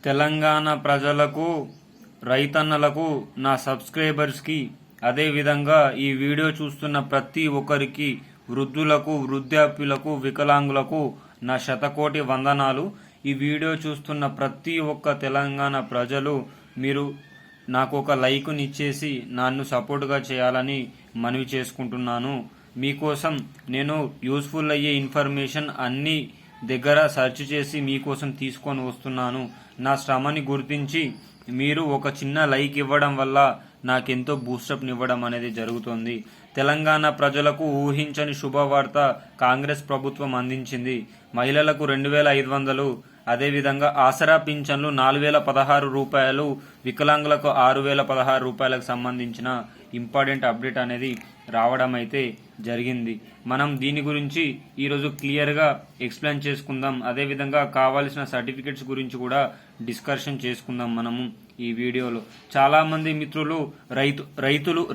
తెలంగాణ ప్రజలకు, రైతన్నలకు, నా సబ్స్క్రైబర్స్కి, అదేవిధంగా ఈ వీడియో చూస్తున్న ప్రతి ఒక్కరికి, వృద్ధులకు, వృద్ధాప్యులకు, వికలాంగులకు నా శతకోటి వందనాలు. ఈ వీడియో చూస్తున్న ప్రతి ఒక్క తెలంగాణ ప్రజలు మీరు నాకు ఒక లైక్ని ఇచ్చేసి నన్ను సపోర్ట్గా చేయాలని మనవి చేసుకుంటున్నాను. మీకోసం నేను యూస్ఫుల్ అయ్యే ఇన్ఫర్మేషన్ అన్ని దగ్గర సెర్చ్ చేసి మీకోసం తీసుకొని వస్తున్నాను. నా శ్రమని గుర్తించి మీరు ఒక చిన్న లైక్ ఇవ్వడం వల్ల నాకెంతో బూస్టప్ ఇవ్వడం అనేది జరుగుతుంది. తెలంగాణ ప్రజలకు ఊహించని శుభవార్త కాంగ్రెస్ ప్రభుత్వం అందించింది. మహిళలకు 2500, అదేవిధంగా ఆసరా పింఛన్లు 4016 రూపాయలు, వికలాంగులకు 6016 రూపాయలకు సంబంధించిన ఇంపార్టెంట్ అప్డేట్ అనేది రావడం అయితే జరిగింది. మనం దీని గురించి ఈరోజు క్లియర్గా ఎక్స్ప్లెయిన్ చేసుకుందాం. అదేవిధంగా కావాల్సిన సర్టిఫికెట్స్ గురించి కూడా డిస్కషన్ చేసుకుందాం మనము ఈ వీడియోలో. చాలామంది మిత్రులు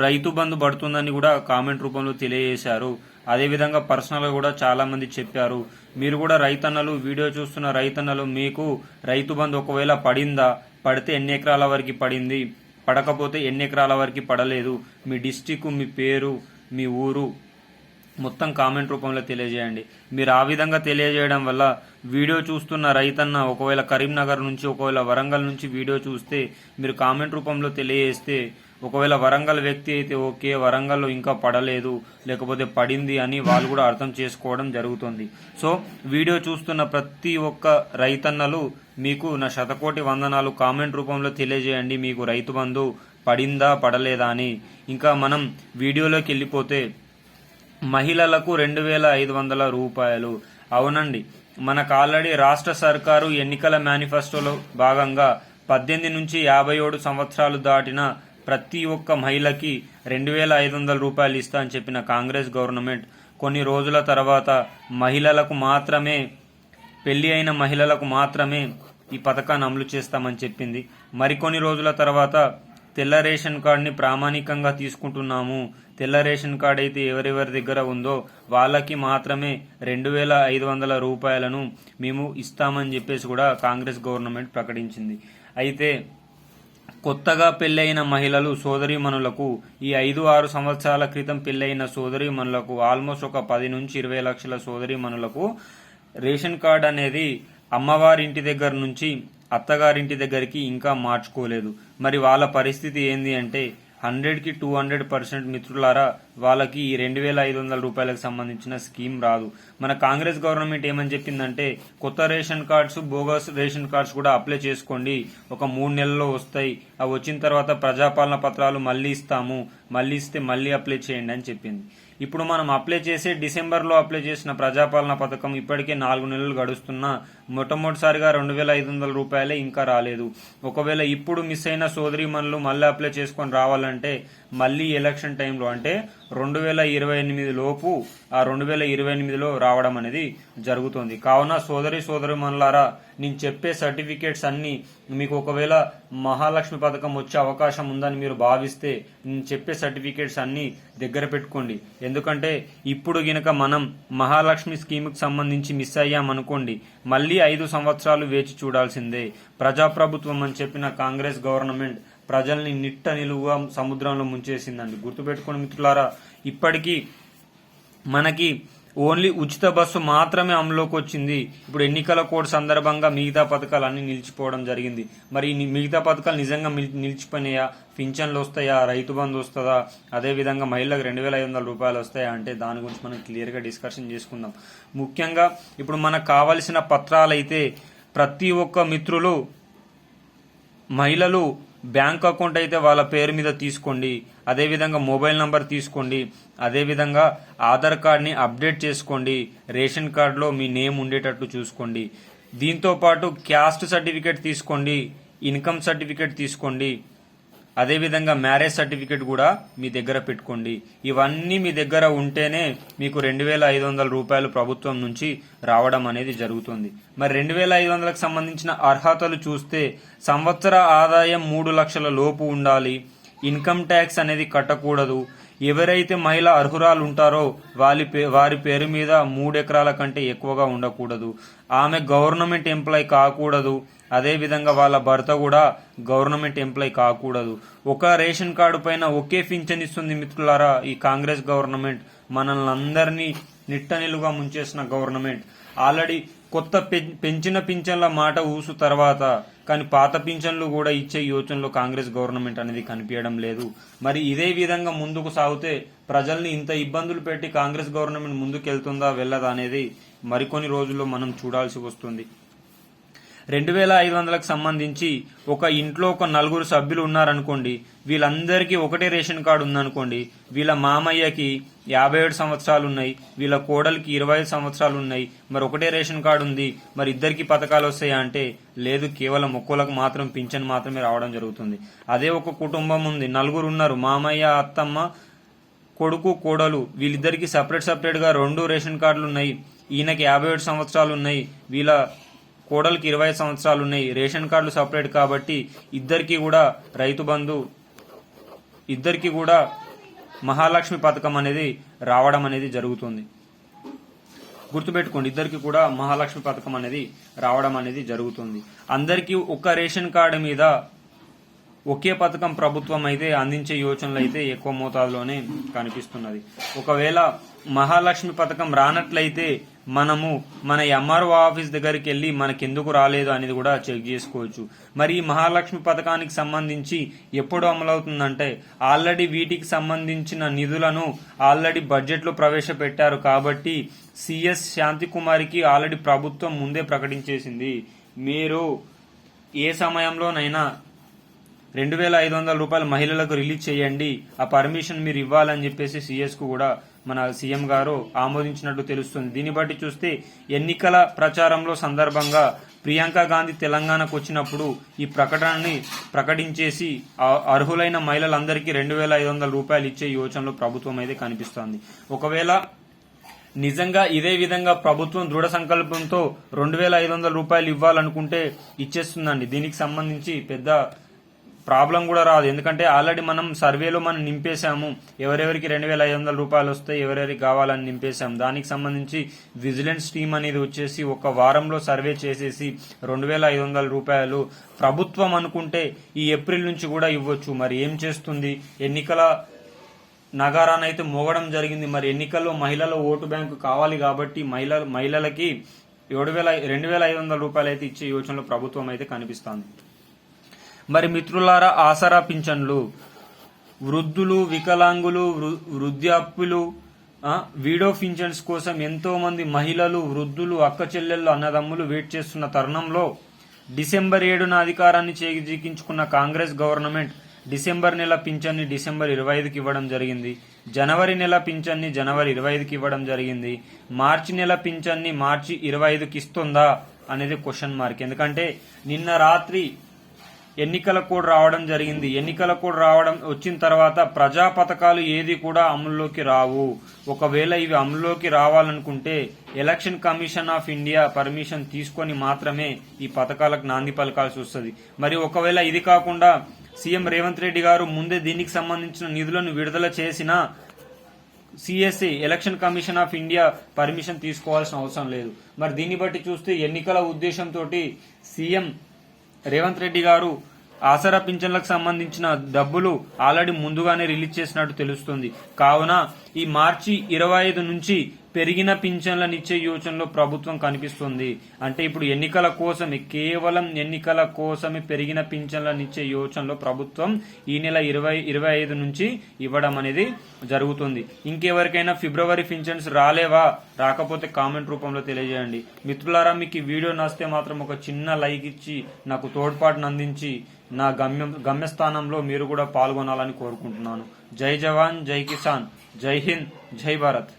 రైతు బంధు పడుతుందని కూడా కామెంట్ రూపంలో తెలియజేశారు. అదేవిధంగా పర్సనల్గా కూడా చాలామంది చెప్పారు. మీరు కూడా రైతన్నలు, వీడియో చూస్తున్న రైతన్నలు, మీకు రైతు బంధు ఒకవేళ పడిందా, పడితే ఎన్ని ఎకరాల వరకు పడింది, పడకపోతే ఎన్ని ఎకరాల వరకు పడలేదు, మీ డిస్టిక్, మీ పేరు, మీ ఊరు మొత్తం కామెంట్ రూపంలో తెలియజేయండి. మీరు ఆ విధంగా తెలియజేయడం వల్ల వీడియో చూస్తున్న రైతన్న ఒకవేళ కరీంనగర్ నుంచి, ఒకవేళ వరంగల్ నుంచి వీడియో చూస్తే మీరు కామెంట్ రూపంలో తెలియజేస్తే, ఒకవేళ వరంగల్ వ్యక్తి అయితే ఓకే, వరంగల్లో ఇంకా పడలేదు, లేకపోతే పడింది అని వాళ్ళు కూడా అర్థం చేసుకోవడం జరుగుతుంది. సో వీడియో చూస్తున్న ప్రతి ఒక్క రైతన్నలు మీకు నా శతకోటి వందనాలు. కామెంట్ రూపంలో తెలియజేయండి మీకు రైతు బంధు పడిందా, పడలేదా అని. ఇంకా మనం వీడియోలోకి వెళ్ళిపోతే, మహిళలకు 2500 రూపాయలు. అవునండి, మనకు ఆల్రెడీ రాష్ట్ర సర్కారు ఎన్నికల మేనిఫెస్టోలో భాగంగా 18 నుంచి 57 సంవత్సరాలు దాటిన ప్రతి ఒక్క మహిళకి 2500 రూపాయలు ఇస్తా అని చెప్పిన కాంగ్రెస్ గవర్నమెంట్ కొన్ని రోజుల తర్వాత మహిళలకు మాత్రమే, పెళ్లి అయిన మహిళలకు మాత్రమే ఈ పథకాన్ని అమలు చేస్తామని చెప్పింది. మరికొన్ని రోజుల తర్వాత తెల్ల రేషన్ కార్డుని ప్రామాణికంగా తీసుకుంటున్నాము, తెల్ల రేషన్ కార్డు అయితే ఎవరెవరి దగ్గర ఉందో వాళ్ళకి మాత్రమే 2500 రూపాయలను మేము ఇస్తామని చెప్పేసి కూడా కాంగ్రెస్ గవర్నమెంట్ ప్రకటించింది. అయితే కొత్తగా పెళ్ళైన మహిళలు, సోదరీమణులకు, ఈ 5-6 సంవత్సరాల క్రితం పెళ్ళైన సోదరీమణులకు, ఆల్మోస్ట్ ఒక 10 నుంచి 20 లక్షల సోదరీమణులకు రేషన్ కార్డు అనేది అమ్మవారింటి దగ్గర నుంచి అత్తగారింటి దగ్గరికి ఇంకా మార్చుకోలేదు. మరి వాళ్ళ పరిస్థితి ఏంది అంటే 100కి 200% మిత్రులారా, వాళ్ళకి ఈ 2500 రూపాయలకు సంబంధించిన స్కీమ్ రాదు. మన కాంగ్రెస్ గవర్నమెంట్ ఏమని చెప్పిందంటే, కొత్త ration cards, bogus ration cards కూడా అప్లై చేసుకోండి, ఒక 3 నెలల్లో వస్తాయి, అవి వచ్చిన తర్వాత ప్రజాపాలన పత్రాలు మళ్ళీ ఇస్తాము, మళ్ళీ ఇస్తే మళ్ళీ అప్లై చేయండి అని చెప్పింది. ఇప్పుడు మనం అప్లై చేసే డిసెంబర్లో అప్లై చేసిన ప్రజాపాలన పథకం ఇప్పటికే 4 నెలలు గడుస్తున్నా మొట్టమొదటిసారిగా 2500 రూపాయలే ఇంకా రాలేదు. ఒకవేళ ఇప్పుడు మిస్ అయిన సోదరీమణులు మళ్ళీ అప్లై చేసుకొని రావాలంటే మళ్ళీ ఎలక్షన్ టైంలో అంటే 2028 లోపు, ఆ 2028లో రావడం అనేది జరుగుతుంది. కావున సోదరీమణులారా, నేను చెప్పే సర్టిఫికేట్స్ అన్ని మీకు ఒకవేళ మహాలక్ష్మి పథకం వచ్చే అవకాశం ఉందని మీరు భావిస్తే నేను చెప్పే సర్టిఫికేట్స్ అన్ని దగ్గర పెట్టుకోండి. ఎందుకంటే ఇప్పుడు గినక మనం మహాలక్ష్మి స్కీమ్కి సంబంధించి మిస్ అయ్యామనుకోండి, మళ్ళీ 5 సంవత్సరాలు వేచి చూడాల్సిందే. ప్రజాప్రభుత్వం అని చెప్పిన కాంగ్రెస్ గవర్నమెంట్ ప్రజల్ని నిట్ట నిలువుగా సముద్రంలో ముంచేసిందండి. గుర్తుపెట్టుకోండి మిత్రులారా, ఇప్పటికీ మనకి ఓన్లీ ఉచిత బస్సు మాత్రమే అమలులోకి వచ్చింది. ఇప్పుడు ఎన్నికల కోడ్ సందర్భంగా మిగతా పథకాలు అన్ని నిలిచిపోవడం జరిగింది. మరి మిగతా పథకాలు నిజంగా నిలిచిపోయినాయా? పింఛన్లు వస్తాయా? రైతు బంధు వస్తుందా? అదేవిధంగా మహిళలకు 2500 రూపాయలు వస్తాయా అంటే దాని గురించి మనం క్లియర్గా డిస్కషన్ చేసుకుందాం. ముఖ్యంగా ఇప్పుడు మనకు కావలసిన పత్రాలు అయితే ప్రతి ఒక్క మిత్రులు, మహిళలు బ్యాంక్ అకౌంట్ అయితే వాళ్ళ పేరు మీద తీసుకోండి, అదేవిధంగా మొబైల్ నంబర్ తీసుకోండి, అదేవిధంగా ఆధార్ కార్డ్ని అప్డేట్ చేసుకోండి, రేషన్ కార్డులో మీ నేమ్ ఉండేటట్టు చూసుకోండి. దీంతోపాటు క్యాస్ట్ సర్టిఫికేట్ తీసుకోండి, ఇన్కమ్ సర్టిఫికేట్ తీసుకోండి, అదేవిధంగా మ్యారేజ్ సర్టిఫికేట్ కూడా మీ దగ్గర పెట్టుకోండి. ఇవన్నీ మీ దగ్గర ఉంటేనే మీకు 2500 రూపాయలు ప్రభుత్వం నుంచి రావడం అనేది జరుగుతుంది. మరి 2500లకు సంబంధించిన అర్హతలు చూస్తే సంవత్సర ఆదాయం 3 లక్షల లోపు ఉండాలి, ఇన్కమ్ ట్యాక్స్ అనేది కట్టకూడదు, ఎవరైతే మహిళ అర్హురాలు ఉంటారో వారి పేరు మీద 3 ఎకరాల కంటే ఎక్కువగా ఉండకూడదు. ఆమె గవర్నమెంట్ ఎంప్లాయ్ కాకూడదు. అదే విధంగా వాళ్ళ భర్త కూడా గవర్నమెంట్ ఎంప్లాయ్ కాకూడదు. ఒక రేషన్ కార్డు పైన ఒకే పింఛన్ ఇస్తుంది మిత్రులారా ఈ కాంగ్రెస్ గవర్నమెంట్. మనల్ని అందరినీ నిట్టనిలుగా ముంచేసిన గవర్నమెంట్. ఆల్రెడీ కొత్త పెంచిన పింఛన్ల మాట ఊసు తర్వాత కానీ పాత పింఛన్లు కూడా ఇచ్చే యోచనలో కాంగ్రెస్ గవర్నమెంట్ అనేది కనిపించడం లేదు. మరి ఇదే విధంగా ముందుకు సాగితే ప్రజల్ని ఇంత ఇబ్బందులు పెట్టి కాంగ్రెస్ గవర్నమెంట్ ముందుకెళ్తుందా వెళ్ళదా అనేది మరికొన్ని రోజుల్లో మనం చూడాల్సి వస్తుంది. 2500కు సంబంధించి ఒక ఇంట్లో ఒక 4 సభ్యులు ఉన్నారనుకోండి, వీళ్ళందరికీ ఒకటే రేషన్ కార్డు ఉందనుకోండి. వీళ్ళ మామయ్యకి 57 సంవత్సరాలు ఉన్నాయి, వీళ్ళ కోడలికి 25 సంవత్సరాలు ఉన్నాయి, మరి ఒకటే రేషన్ కార్డు ఉంది, మరి ఇద్దరికి పథకాలు వస్తాయా అంటే లేదు, కేవలం ఒక్కోలకు మాత్రం పింఛన్ మాత్రమే రావడం జరుగుతుంది. అదే ఒక కుటుంబం ఉంది, 4 ఉన్నారు, మామయ్య, అత్తమ్మ, కొడుకు, కోడలు, వీళ్ళిద్దరికి సపరేట్ గా 2 రేషన్ కార్డులు ఉన్నాయి. ఈయనకి 57 సంవత్సరాలు ఉన్నాయి, వీళ్ళ కోడలికి 20 సంవత్సరాలు ఉన్నాయి. రేషన్ కార్డులు సపరేట్ కాబట్టి ఇద్దరికి కూడా రైతు బంధు, ఇద్దరికి కూడా మహాలక్ష్మి పథకం అనేది రావడం అనేది జరుగుతుంది. గుర్తుపెట్టుకోండి, ఇద్దరికి కూడా మహాలక్ష్మి పథకం అనేది రావడం అనేది జరుగుతుంది. అందరికీ ఒక రేషన్ కార్డు మీద ఒకే పథకం ప్రభుత్వం అయితే అందించే యోచనలు అయితే ఎక్కువ మోతాదులోనే కనిపిస్తున్నది. ఒకవేళ మహాలక్ష్మి పథకం రానట్లయితే మనము మన ఎంఆర్ఓ ఆఫీస్ దగ్గరికి వెళ్ళి మనకెందుకు రాలేదు అనేది కూడా చెక్ చేసుకోవచ్చు. మరి ఈ మహాలక్ష్మి పథకానికి సంబంధించి ఎప్పుడు అమలవుతుందంటే ఆల్రెడీ వీటికి సంబంధించిన నిధులను ఆల్రెడీ బడ్జెట్లో ప్రవేశపెట్టారు కాబట్టి సిఎస్ శాంతికుమారికి ఆల్రెడీ ప్రభుత్వం ముందే ప్రకటించేసింది. మీరు ఏ సమయంలోనైనా 2500 రూపాయలు మహిళలకు రిలీజ్ చేయండి, ఆ పర్మిషన్ మీరు ఇవ్వాలని చెప్పేసి సిఎస్ కు కూడా మన సీఎం గారు ఆమోదించినట్టు తెలుస్తుంది. దీన్ని బట్టి చూస్తే ఎన్నికల ప్రచారంలో సందర్భంగా ప్రియాంక గాంధీ తెలంగాణకు వచ్చినప్పుడు ఈ ప్రకటనని ప్రకటించేసి అర్హులైన మహిళలందరికీ 2500 రూపాయలు ఇచ్చే యోచనలో ప్రభుత్వం అయితే కనిపిస్తోంది. ఒకవేళ నిజంగా ఇదే విధంగా ప్రభుత్వం దృఢ సంకల్పంతో 2500 రూపాయలు ఇవ్వాలనుకుంటే ఇచ్చేస్తుందండి. దీనికి సంబంధించి పెద్ద ప్రాబ్లం కూడా రాదు. ఎందుకంటే ఆల్రెడీ మనం సర్వేలో మనం నింపేశాము, ఎవరెవరికి 2500 రూపాయలు వస్తాయి, ఎవరెవరికి కావాలని నింపేశాము. దానికి సంబంధించి విజిలెన్స్ టీం అనేది వచ్చేసి ఒక వారంలో సర్వే చేసేసి 2500 రూపాయలు ప్రభుత్వం అనుకుంటే ఈ ఏప్రిల్ నుంచి కూడా ఇవ్వచ్చు. మరి ఏం చేస్తుంది? ఎన్నికల నగారానైతే మోగడం జరిగింది. మరి ఎన్నికల్లో మహిళల ఓటు బ్యాంకు కావాలి కాబట్టి మహిళలకి 2500 రూపాయలు అయితే ఇచ్చే యోచనలో ప్రభుత్వం అయితే కనిపిస్తోంది. మరి మిత్రులారా, ఆసరా పింఛన్లు వృద్ధులు, వికలాంగులు, వృద్ధాప్యులు, వీడో పింఛన్స్ కోసం ఎంతో మంది మహిళలు, వృద్ధులు, అక్క చెల్లెళ్ళు, అన్నదమ్ములు వెయిట్ చేస్తున్న తరుణంలో డిసెంబర్ 7న అధికారాన్ని చేజిక్కించుకున్న కాంగ్రెస్ గవర్నమెంట్ డిసెంబర్ నెల పింఛన్ని డిసెంబర్ 25కి ఇవ్వడం జరిగింది. జనవరి నెల పింఛన్ని జనవరి 25కి ఇవ్వడం జరిగింది. మార్చి నెల పింఛన్ని మార్చి 25కి ఇస్తుందా అనేది క్వశ్చన్ మార్క్. ఎందుకంటే నిన్న రాత్రి ఎన్నికల కోడ్ రావడం జరిగింది. ఎన్నికల కోడ్ రావడం వచ్చిన తర్వాత ప్రజా పథకాలు ఏది కూడా అమల్లోకి రావు. ఒకవేళ ఇవి అమల్లోకి రావాలనుకుంటే election Commission of India permission తీసుకొని మాత్రమే ఈ పథకాలకు నాంది పలకాల్సి వస్తుంది. మరి ఒకవేళ ఇది కాకుండా సీఎం రేవంత్ రెడ్డి గారు ముందే దీనికి సంబంధించిన నిధులను విడుదల చేసినా CSC Election Commission of India permission తీసుకోవాల్సిన అవసరం లేదు. మరి దీన్ని బట్టి చూస్తే ఎన్నికల ఉద్దేశంతో సీఎం రేవంత్ రెడ్డి గారు ఆసరా పింఛన్లకు సంబంధించిన డబ్బులు ఆల్రెడీ ముందుగానే రిలీజ్ చేసినట్టు తెలుస్తుంది. కావున ఈ మార్చి 25 నుంచి పెరిగిన పింఛన్లనిచ్చే యోచనలో ప్రభుత్వం కనిపిస్తుంది. అంటే ఇప్పుడు ఎన్నికల కోసమే, కేవలం ఎన్నికల కోసమే పెరిగిన పింఛన్లనిచ్చే యోచనలో ప్రభుత్వం ఈ నెల 25 నుంచి ఇవ్వడం అనేది జరుగుతుంది. ఇంకెవరికైనా ఫిబ్రవరి పింఛన్స్ రాకపోతే కామెంట్ రూపంలో తెలియజేయండి. మిత్రులారా, మీకు ఈ వీడియో నచ్చితే మాత్రం ఒక చిన్న లైక్ ఇచ్చి నాకు తోడ్పాటును అందించి నా గమ్యస్థానంలో మీరు కూడా పాల్గొనాలని కోరుకుంటున్నాను. జై జవాన్, జై కిసాన్, జై హింద్, జై భారత్.